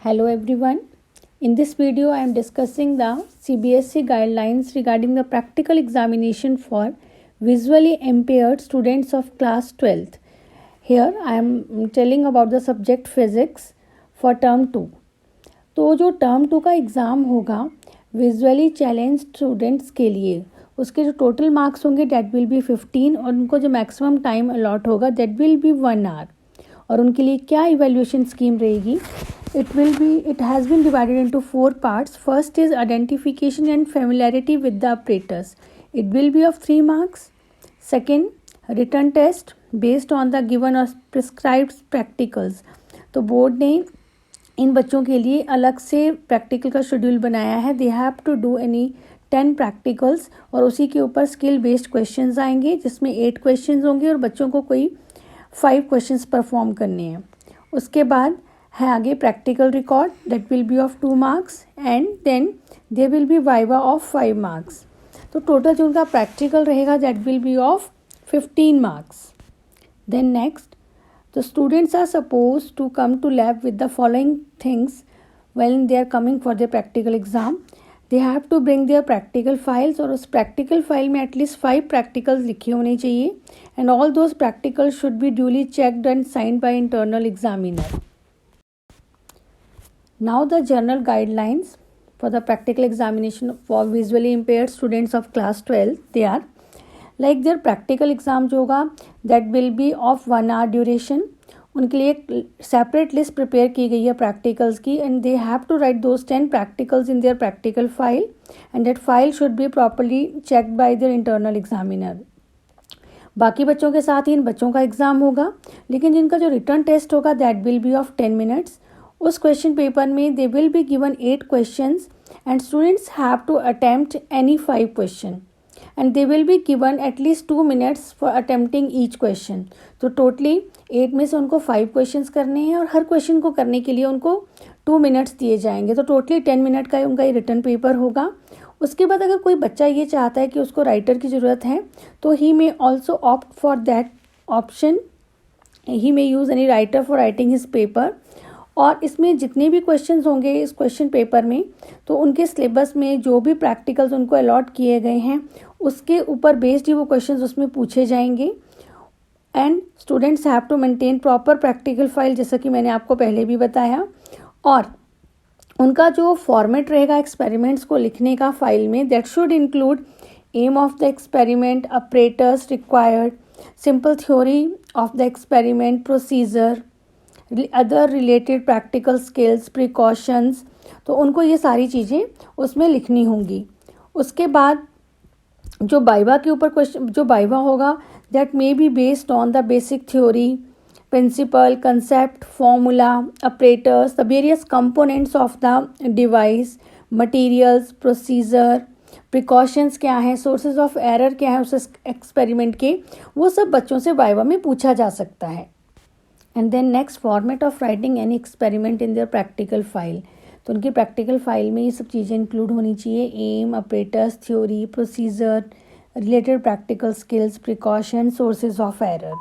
Hello everyone. In this video I am discussing the CBSE guidelines regarding the practical examination for visually impaired students of class 12th. Here I am telling about the subject physics for term 2. तो जो term 2 का exam होगा visually challenge students के लिए, उसके जो total marks होंगे that will B 15 और उनको जो मैक्सिमम टाइम अलॉट होगा दैट विल बी 1 आवर. और उनके लिए क्या इवैल्यूएशन स्कीम रहेगी? It has been divided into 4 parts. First is identification and familiarity with the apparatus. It will be of 3 marks. Second, written test based on the given or prescribed practicals. तो board ने इन बच्चों के लिए अलग से practical का schedule बनाया है. They have to do any 10 practicals और उसी के ऊपर स्किल बेस्ड क्वेश्चंस आएंगे जिसमें 8 क्वेश्चंस होंगे और बच्चों को कोई 5 क्वेश्चंस परफॉर्म करने हैं. उसके बाद है आगे practical record that will be of 2 marks and then there will be viva of 5 marks. तो टोटल जो उनका प्रैक्टिकल रहेगा that will be of 15 marks. Then next, the students are suppose to come to lab with the following things when they are coming for their practical exam. They have to bring their practical files और उस practical file में at least 5 practicals लिखे होने चाहिए and all those practicals should be duly checked and signed by internal examiner. Now the general guidelines for the practical examination for visually impaired students of class 12, they are like their practical exam जो होगा that will be of 1 hour duration. उनके लिए एक separate list prepare की गई है practicals की and they have to write those 10 practicals in their practical file and that file should be properly checked by their internal examiner. बाकी बच्चों के साथ ही इन बच्चों का एग्ज़ाम होगा, लेकिन जिनका जो रिटर्न टेस्ट होगा that will be of 10 minutes. उस क्वेश्चन पेपर में they will be given 8 questions and students have to attempt any 5 question and they will be given at least 2 minutes for attempting each question. तो totally 8 में से उनको 5 questions करने हैं और हर question को करने के लिए उनको 2 minutes दिए जाएंगे. तो टोटली 10 minute का उनका ये रिटर्न पेपर होगा. उसके बाद अगर कोई बच्चा ये चाहता है कि उसको राइटर की ज़रूरत है तो he may also opt for that option. He may use any writer for writing his paper. और इसमें जितने भी क्वेश्चंस होंगे इस क्वेश्चन पेपर में तो उनके सिलेबस में जो भी प्रैक्टिकल्स उनको अलॉट किए गए हैं उसके ऊपर बेस्ड ही वो क्वेश्चंस उसमें पूछे जाएंगे. And students have to maintain proper practical file जैसा कि मैंने आपको पहले भी बताया. और उनका जो फॉर्मेट रहेगा एक्सपेरिमेंट्स को लिखने का फाइल में that should include aim of the experiment, operators required, simple theory of the experiment, procedure, other related practical skills, precautions. तो उनको ये सारी चीज़ें उसमें लिखनी होंगी. उसके बाद जो वाइवा के ऊपर क्वेश्चन जो वाइवा होगा that may be based on the basic theory, principle, concept, formula, operators, the various components of the device, materials, procedure, precautions क्या हैं, सोर्सेज ऑफ एरर क्या है उस एक्सपेरिमेंट के, वो सब बच्चों से वाइवा में पूछा जा सकता है. And then next, format of writing any experiment in their practical file. तो उनकी प्रैक्टिकल फाइल में ये सब चीज़ें इंक्लूड होनी चाहिए. Aim, operators, theory, procedure, related practical skills, precaution, sources of error.